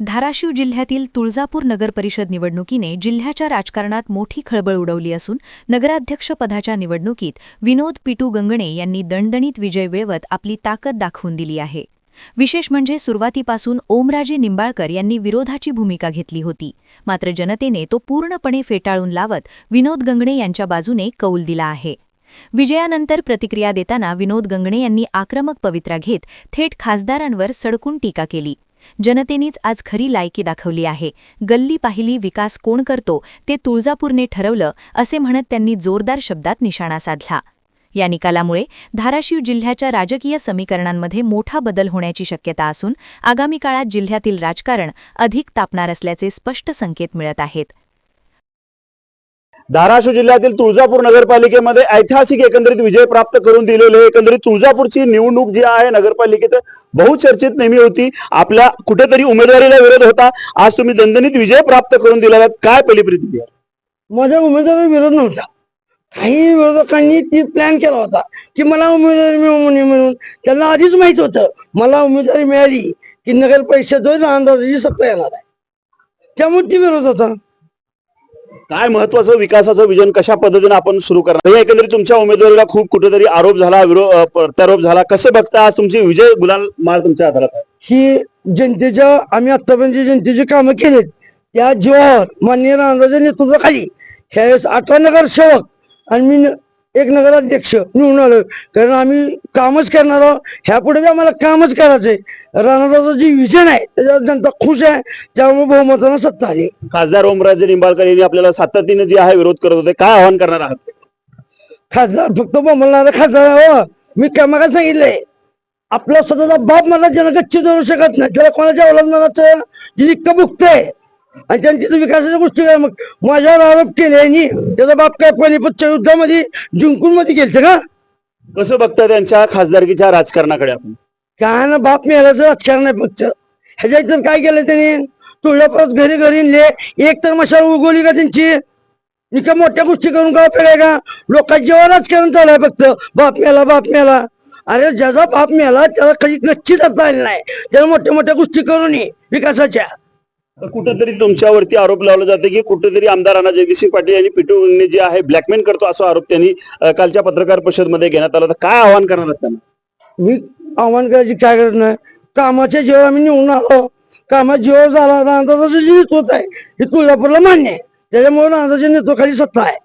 धाराशिव जिल्ह्यातील तुळजापूर नगरपरिषद निवडणुकीने जिल्ह्याच्या राजकारणात मोठी खळबळ उडवली असून नगराध्यक्षपदाच्या निवडणुकीत विनोद पिटू गंगणे यांनी दणदणीत विजय मिळवत आपली ताकद दाखवून दिली आहे. विशेष म्हणजे सुरुवातीपासून ओमराजे निंबाळकर यांनी विरोधाची भूमिका घेतली होती, मात्र जनतेने तो पूर्णपणे फेटाळून लावत विनोद गंगणे यांच्या बाजूने कौल दिला आहे. विजयानंतर प्रतिक्रिया देताना विनोद गंगणे यांनी आक्रमक पवित्रा घेत थेट खासदारांवर सडकून टीका केली. जनतेनेच आज खरी लायकी दाखवली आहे. गल्ली पाहिली, विकास कोण करतो ते तुळजापूरने ठरवलं, असे म्हणत त्यांनी जोरदार शब्दात निशाणा साधला. या निकालामुळे धाराशिव जिल्ह्याच्या राजकीय समीकरणांमध्ये मोठा बदल होण्याची शक्यता असून आगामी काळात जिल्ह्यातील राजकारण अधिक तापणार असल्याचे स्पष्ट संकेत मिळत आहेत. धाराशिव जिल्ह्यातील तुळजापूर नगरपालिकेमध्ये ऐतिहासिक एकंदरीत विजय प्राप्त करून दिलेले एकंदरीत तुळजापूरची निवडणूक जी आहे नगरपालिकेत बहुचर्चित नेहमी होती. आपल्या कुठेतरी उमेदवारीला विरोध होता. आज तुम्ही दणदणीत विजय प्राप्त करून दिला. काय पहिली प्रतिक्रिया? माझ्या उमेदवारी विरोध नव्हता. काही विरोधकांनी ती प्लॅन केला होता की मला उमेदवारी मिळू म्हणून. त्यांना आधीच माहित होतं मला उमेदवारी मिळाली की नगर परिषद अंदाजाची सत्ता येणार आहे, त्यामुळे ती विरोध होता. काय महत्वाचं विकासाचं विजन कशा पद्धतीने आपण सुरू करणार? एकंदरीत तुमच्या उमेदवारीला खूप कुठेतरी आरोप झाला, प्रत्यारोप झाला. कसे बघता आज तुमची विजय गुलाल माळ तुमच्या हातात आहे? ही जनतेच्या आम्ही आतापर्यंत जनतेची कामं केलीत त्या जीवावर माननीय रामराजे नेतृत्वाखाली ह्यावेळेस 18 नगरसेवक आणि मी एक नगराध्यक्ष निवडून आलो. कारण आम्ही कामच करणार आहोत. ह्यापुढे आम्हाला कामच करायचंय. राणादाचं जी विजन आहे त्याच्यावर जनता खुश आहे, त्यामुळे बहुमतानं सत्ता आली. खासदार ओमराजे निंबाळकर यांनी आपल्याला सातत्याने जे आहे विरोध करत होते, काय आवाहन करणार आहात? खासदार फक्त बोलणारा खासदार हो. मी काय सांगितलंय, आपला स्वतःचा बाप मला जनगच्ची धरू शकत नाही. त्याला कोणाच्या अवलंबनाचं जी इतकं बुकतंय आणि त्यांची विकासाच्या गोष्टी काय. मग माझ्यावर आरोप केले, त्याचा बाप काय पानिपतच्या युद्धामध्ये जिंकून मध्ये गेलते का? कसं बघता त्यांच्या खासदारकीच्या राजकारणाकडे आपण? काय ना, बाप मिळाल्याचं राजकारण आहे फक्त. ह्याच्या तर काय केलं त्यांनी? तुळजापूर घरी घरी एक तर मशाल उगवली का त्यांची? इतक्या मोठ्या गोष्टी करून काय उपयोग आहे का? लोकांच्या जेव्हा राजकारण चालू आहे फक्त बाप मिळाला बाप मिळाला. अरे ज्याचा बाप मिळाला त्याला कधी गच्ची करता आली नाही. त्याला मोठ्या मोठ्या गोष्टी करून विकासाच्या. कुठेतरी तुमच्यावरती आरोप लावला जाते की कुठेतरी आमदार राणा जगदीशसिंह पाटील यांनी पिटू गंगणे जे आहे ब्लॅकमेल करतो, असा आरोप त्यांनी कालच्या पत्रकार परिषदेमध्ये घेण्यात आला. तर काय आवाहन करणार त्यांना? मी आव्हान करायची काय गरज नाही. कामाच्या जीवावर आम्ही निवडून आलो. कामाच्या जीवावर झाला. राणादाचं जे नेतृत्व आहे हे तुळजापूरला मान्य आहे, त्याच्यामुळे राणादाच्या नेतृत्वाखाली सत्ता आहे.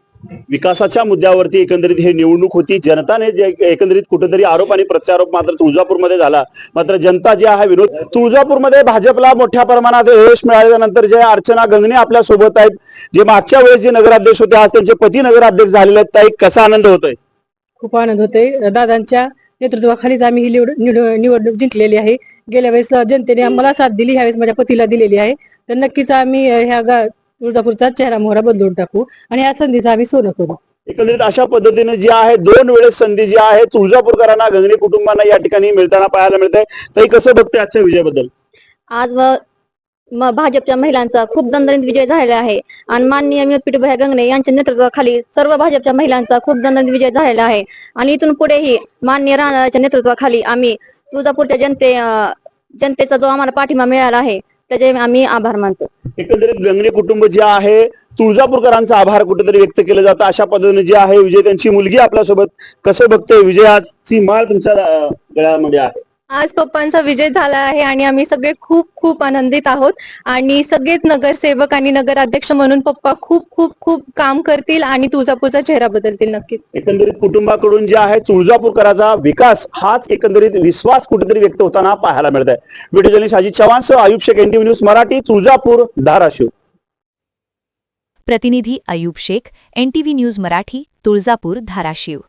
विकासाच्या मुद्द्यावरती एकंदरीत हे निवडणूक होती. जनताने जे एकंदरीत कुठेतरी आरोप आणि प्रत्यारोप मात्र तुळजापूरमध्ये झाला. मात्र जनता जी आहे विरोध, तुळजापूरमध्ये भाजपला मोठ्या प्रमाणात यश मिळाल्यानंतर जे अर्चना गंगणे आपल्या सोबत आहेत, जे मागच्या वेळेस जे नगराध्यक्ष होते आज त्यांचे पती नगराध्यक्ष झालेले आहेत, ताई कसा आनंद होतोय? खूप आनंद होतोय. दादांच्या नेतृत्वाखालीच आम्ही ही निवडणूक जिंकलेली आहे. गेल्या वेळेस जनतेने मला साथ दिली, ह्यावेळेस माझ्या पतीला दिलेली आहे. तर नक्कीच आम्ही ह्या तुळजापूरचा चेहरा मोहरा बदलून टाकू आणि या संधीचा आम्ही सोनं करू. एकंदरीत अशा पद्धतीने जी आहे 2 वेळेस संधी जी आहे तुळजापूरकरांना, गंगणे कुटुंबांना या ठिकाणी मिळताना पाहायला मिळते. ताई कसं बघते आजच्या विजयाबद्दल? आज भाजपच्या महिलांचा खूप दणदणीत विजय झालेला आहे आणि माननीय विनोद पिटूभाई गंगणे यांच्या नेतृत्वाखाली सर्व भाजपच्या महिलांचा खूप दणदणीत विजय झालेला आहे. आणि इथून पुढेही माननीय राणाच्या नेतृत्वाखाली आम्ही तुळजापूरच्या जनतेचा जो आम्हाला पाठिंबा मिळाला आहे त्याचे आम्ही आभार मानतो. एकंदरीत गंगणे कुटुंब जे आहे तुळजापूरकरांचा आभार कुठेतरी व्यक्त केलं जातं. अशा पद्धतीने जे आहे विजय त्यांची मुलगी आपल्यासोबत कसं बघते विजयाची माळ तुमच्या गळ्यामध्ये आहे? आज पप्पांचा विजय झाला आहे आणि आम्ही सगळे खूप खूप आनंदित आहोत. आणि सगळेच नगरसेवक आणि नगराध्यक्ष म्हणून पप्पा खूप खूप खूप काम करतील आणि तुळजापूरचा चेहरा बदलतील नक्कीच. एकंदरीत कुटुंबाकडून जे आहे तुळजापूरकरांचा विकास हाच एकंदरीत विश्वास कुठेतरी व्यक्त होताना पाहायला मिळत आहे. व्हिडिओ जर्नलिस्ट अजित चव्हाणसह आयुब शेख, NTV न्यूज मराठी, तुळजापूर, धाराशिव. प्रतिनिधी आयुब शेख, NTV न्यूज मराठी, तुळजापूर, धाराशिव.